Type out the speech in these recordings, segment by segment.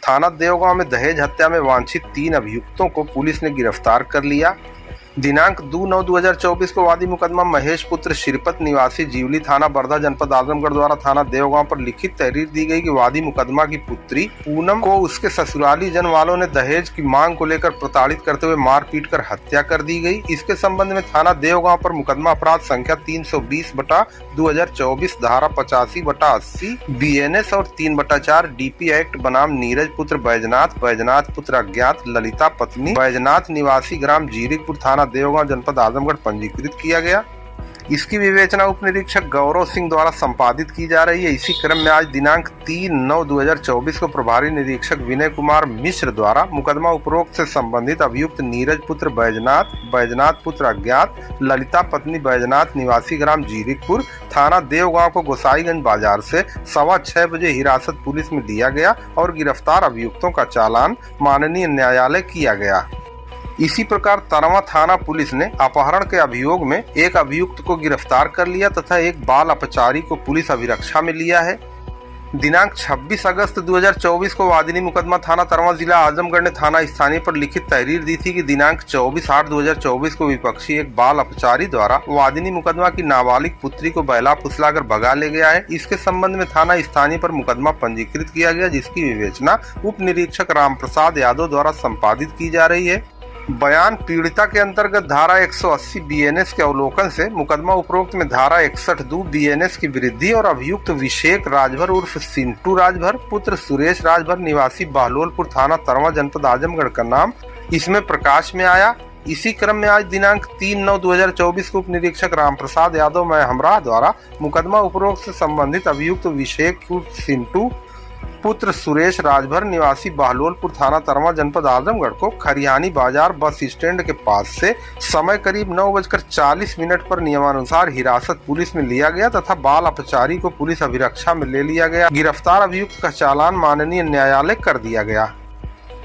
थाना देवगांव में दहेज हत्या में वांछित 3 अभियुक्तों को पुलिस ने गिरफ्तार कर लिया। दिनांक 2/9/2024 को वादी मुकदमा महेश पुत्र श्रीपत निवासी जीवली थाना बरधा जनपद आजमगढ़ द्वारा थाना देवगांव पर लिखित तहरीर दी गई कि वादी मुकदमा की पुत्री पूनम को उसके ससुराली जन वालों ने दहेज की मांग को लेकर प्रताड़ित करते हुए मारपीट कर हत्या कर दी गई। इसके संबंध में थाना देवगांव पर मुकदमा अपराध संख्या 320/2024 धारा 85/80 BNS और 3/4 DP एक्ट बनाम नीरज पुत्र बैजनाथ पुत्र अज्ञात ललिता पत्नी बैजनाथ निवासी ग्राम जीरिकपुर थाना देवगांव जनपद आजमगढ़ पंजीकृत किया गया। इसकी विवेचना उप निरीक्षक गौरव सिंह द्वारा संपादित की जा रही है। इसी क्रम में आज दिनांक 3/9/2024 को प्रभारी निरीक्षक विनय कुमार मिश्र द्वारा मुकदमा उपरोक्त से संबंधित अभियुक्त नीरज पुत्र बैजनाथ पुत्र अज्ञात ललिता पत्नी बैजनाथ निवासी ग्राम जीरिकपुर थाना देवगांव को गोसाईगंज बाजार से 6:15 बजे हिरासत पुलिस में दिया गया और गिरफ्तार अभियुक्तों का चालान माननीय न्यायालय किया गया। इसी प्रकार तरवा थाना पुलिस ने अपहरण के अभियोग में एक अभियुक्त को गिरफ्तार कर लिया तथा एक बाल अपचारी को पुलिस अभिरक्षा में लिया है। दिनांक 26 अगस्त 2024 को वादिनी मुकदमा थाना तरवा जिला आजमगढ़ ने थाना स्थानीय पर लिखित तहरीर दी थी कि दिनांक 24/8/2024 को विपक्षी एक बाल अपचारी द्वारा वादिनी मुकदमा की नाबालिग पुत्री को बहला फुसलाकर भगा ले गया है। इसके संबंध में थाना स्थानीय पर मुकदमा पंजीकृत किया गया, जिसकी विवेचना उप निरीक्षक रामप्रसाद यादव द्वारा संपादित की जा रही है। बयान पीड़िता के अंतर्गत धारा 180 BNS के अवलोकन से मुकदमा उपरोक्त में धारा 61(2) BNS की वृद्धि और अभियुक्त विशेक राजभर उर्फ सिंटू राजभर पुत्र सुरेश राजभर निवासी बहलोलपुर थाना तरवा जनपद आजमगढ़ का नाम इसमें प्रकाश में आया। इसी क्रम में आज दिनांक 3/9/2024 को उप निरीक्षक रामप्रसाद यादव मैं हमराह द्वारा मुकदमा उपरोक्त से संबंधित अभियुक्त विशेक सिंटू पुत्र सुरेश राजभर निवासी बहलोलपुर थाना तरवा जनपद आजमगढ़ को खरिहानी बाजार बस स्टैंड के पास से समय करीब 9:40 पर नियमानुसार हिरासत पुलिस में लिया गया तथा बाल अपचारी को पुलिस अभिरक्षा में ले लिया गया। गिरफ्तार अभियुक्त का चालान माननीय न्यायालय कर दिया गया।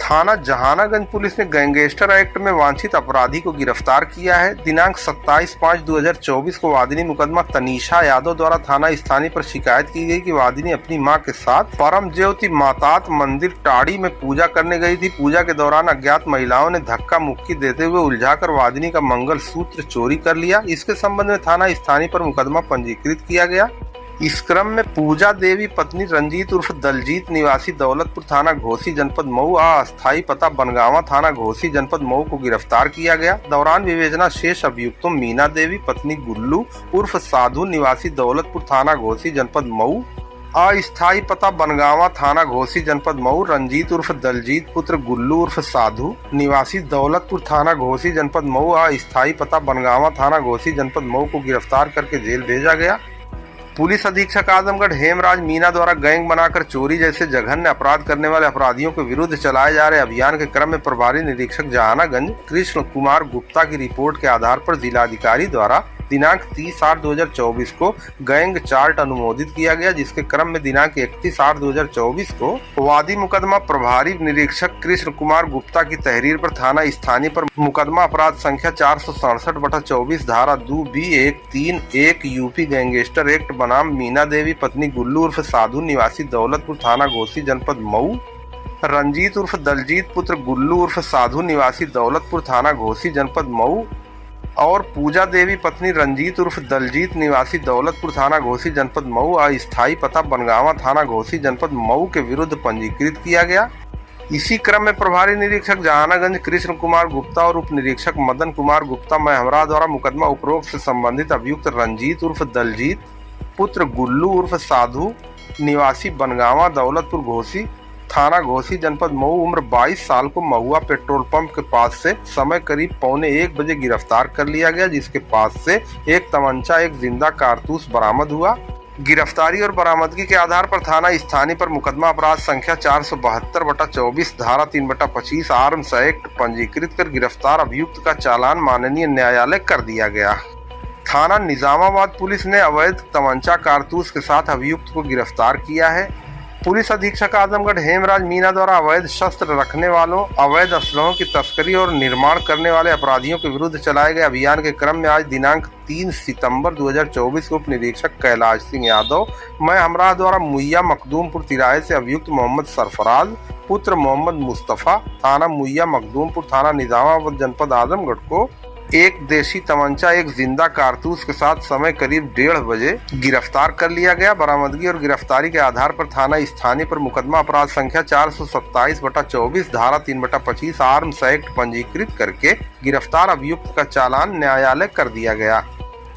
थाना जहानागंज पुलिस ने गैंगस्टर एक्ट में वांछित अपराधी को गिरफ्तार किया है। दिनांक 27/5/2024 को वादिनी मुकदमा तनीषा यादव द्वारा थाना स्थानीय पर शिकायत की गई कि वादिनी अपनी मां के साथ परम ज्योति मातात मंदिर टाड़ी में पूजा करने गई थी। पूजा के दौरान अज्ञात महिलाओं ने धक्का मुक्की देते हुए उलझाकर वादिनी का मंगल सूत्र चोरी कर लिया। इसके संबंध में थाना स्थानीय पर मुकदमा पंजीकृत किया गया। इस क्रम में पूजा देवी पत्नी रंजीत उर्फ दलजीत निवासी दौलतपुर थाना घोसी जनपद मऊ अस्थायी पता बनगावा थाना घोसी जनपद मऊ को गिरफ्तार किया गया। दौरान विवेचना शेष अभियुक्तों मीना देवी पत्नी गुल्लू उर्फ साधु निवासी दौलतपुर थाना घोसी जनपद मऊ अस्थायी पता बनगावा थाना घोसी जनपद मऊ रंजीत उर्फ दलजीत पुत्र गुल्लू उर्फ साधु निवासी दौलतपुर थाना घोसी जनपद मऊ अस्थायी पता बनगावा थाना घोसी जनपद मऊ को गिरफ्तार करके जेल भेजा गया। पुलिस अधीक्षक आजमगढ़ हेमराज मीना द्वारा गैंग बनाकर चोरी जैसे जघन्य अपराध करने वाले अपराधियों के विरुद्ध चलाए जा रहे अभियान के क्रम में प्रभारी निरीक्षक जहानागंज कृष्ण कुमार गुप्ता की रिपोर्ट के आधार पर जिलाधिकारी द्वारा दिनांक 30/8/2024 को गैंग चार्ट अनुमोदित किया गया, जिसके क्रम में दिनांक 31/8/2024 को वादी मुकदमा प्रभारी निरीक्षक कृष्ण कुमार गुप्ता की तहरीर पर थाना स्थानीय पर मुकदमा अपराध संख्या 467/24 धारा 2B131 यूपी गैंगस्टर एक्ट बनाम मीना देवी पत्नी गुल्लू उर्फ साधु निवासी दौलतपुर थाना घोसी जनपद मऊ रंजीत उर्फ दलजीत पुत्र गुल्लू उर्फ साधु निवासी दौलतपुर थाना घोसी जनपद मऊ और पूजा देवी पत्नी रंजीत उर्फ दलजीत निवासी दौलतपुर थाना घोसी जनपद मऊ अस्थायी पता बनगावा थाना घोसी जनपद मऊ के विरुद्ध पंजीकृत किया गया। इसी क्रम में प्रभारी निरीक्षक जहानागंज कृष्ण कुमार गुप्ता और उप निरीक्षक मदन कुमार गुप्ता मैं हमरा द्वारा मुकदमा उपरोक्त से संबंधित अभियुक्त रंजीत उर्फ दलजीत पुत्र गुल्लू उर्फ साधु निवासी बनगावा दौलतपुर घोसी थाना घोसी जनपद मऊ उम्र 22 साल को महुआ पेट्रोल पंप के पास से समय करीब 12:45 बजे गिरफ्तार कर लिया गया, जिसके पास से एक तमंचा एक जिंदा कारतूस बरामद हुआ। गिरफ्तारी और बरामदगी के आधार पर थाना स्थानीय पर मुकदमा अपराध संख्या 472/24 धारा 3/25 आर्म्स एक्ट पंजीकृत कर गिरफ्तार अभियुक्त का चालान माननीय न्यायालय कर दिया गया। थाना निजामाबाद पुलिस ने अवैध तमंचा कारतूस के साथ अभियुक्त को गिरफ्तार किया है। पुलिस अधीक्षक आजमगढ़ हेमराज मीना द्वारा अवैध शस्त्र रखने वालों, अवैध असलहों की तस्करी और निर्माण करने वाले अपराधियों के विरुद्ध चलाए गए अभियान के क्रम में आज दिनांक 3 सितंबर 2024 को उप निरीक्षक कैलाश सिंह यादव मैं हमराह द्वारा मुहैया मखदूमपुर तिराहे से अभियुक्त मोहम्मद सरफराज पुत्र मोहम्मद मुस्तफा थाना मुइया मखदूमपुर थाना निजामाबाद जनपद आजमगढ़ को एक देशी तमंचा एक जिंदा कारतूस के साथ समय करीब 1:30 बजे गिरफ्तार कर लिया गया। बरामदगी और गिरफ्तारी के आधार पर थाना स्थानीय पर मुकदमा अपराध संख्या 427/24 धारा 3/25 आर्म्स एक्ट पंजीकृत करके गिरफ्तार अभियुक्त का चालान न्यायालय कर दिया गया।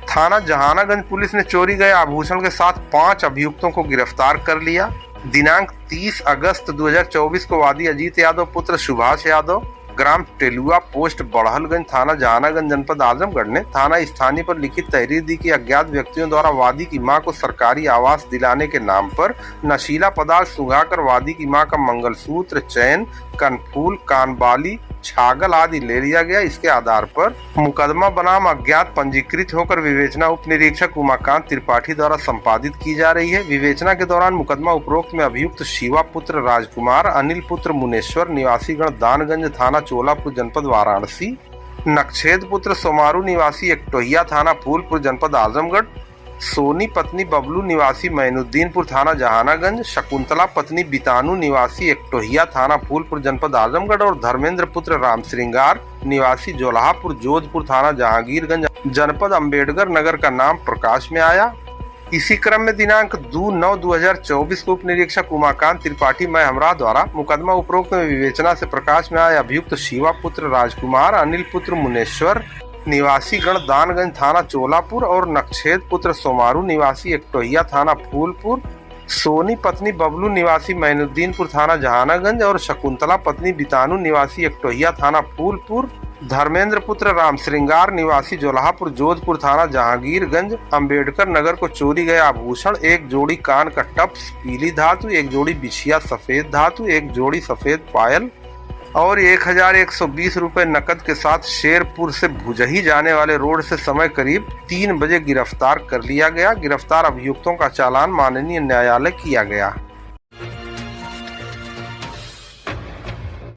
थाना जहानागंज पुलिस ने चोरी गए आभूषण के साथ 5 अभियुक्तों को गिरफ्तार कर लिया। दिनांक 30 अगस्त 2024 को वादी अजीत यादव पुत्र सुभाष यादव ग्राम टेलुआ पोस्ट बढ़लगंज थाना जहानागंज जनपद आजमगढ़ ने थाना स्थानीय पर लिखित तहरीर दी कि अज्ञात व्यक्तियों द्वारा वादी की मां को सरकारी आवास दिलाने के नाम पर नशीला पदार्थ सुंघाकर वादी की मां का मंगलसूत्र, चैन, कनफूल, कानबाली, छागल आदि ले लिया गया। इसके आधार पर मुकदमा बनाम अज्ञात पंजीकृत होकर विवेचना उप निरीक्षक उमाकांत त्रिपाठी द्वारा संपादित की जा रही है। विवेचना के दौरान मुकदमा उपरोक्त में अभियुक्त शिवा पुत्र राजकुमार, अनिल पुत्र मुनेश्वर निवासी दानगंज थाना चोलापुर जनपद वाराणसी, नक्षेद पुत्र सोमारू निवासी एकटोहिया थाना फूलपुर जनपद आजमगढ़, सोनी पत्नी बबलू निवासी मैनुद्दीनपुर थाना जहानागंज, शकुंतला पत्नी बितानू निवासी एकटोहिया थाना फूलपुर जनपद आजमगढ़ और धर्मेंद्र पुत्र राम श्रृंगार निवासी जोल्हापुर जोधपुर थाना जहांगीरगंज जनपद अम्बेडकर नगर का नाम प्रकाश में आया। इसी क्रम में दिनांक 2/9/2024 को उप निरीक्षक उमाकांत त्रिपाठी मैं हमरा द्वारा मुकदमा उपरोक्त में विवेचना से प्रकाश में आए अभियुक्त शिवा पुत्र राजकुमार, अनिल पुत्र मुनेश्वर निवासी दानगंज थाना चोलापुर और नक्षेद पुत्र सोमारू निवासी एकटोहिया थाना फूलपुर, सोनी पत्नी बबलू निवासी मैनुद्दीनपुर थाना जहानागंज और शकुंतला पत्नी बितानू निवासी एकटोहिया थाना फूलपुर, धर्मेंद्र पुत्र राम श्रृंगार निवासी जोल्हापुर जोधपुर थाना जहांगीरगंज अम्बेडकर नगर को चोरी गए आभूषण, एक जोड़ी कान का टप्स पीली धातु, एक जोड़ी बिछिया सफेद धातु, एक जोड़ी सफेद पायल और 1120 रुपए नकद के साथ शेरपुर से भुजही जाने वाले रोड से समय करीब 3 बजे गिरफ्तार कर लिया गया। गिरफ्तार अभियुक्तों का चालान माननीय न्यायालय किया गया।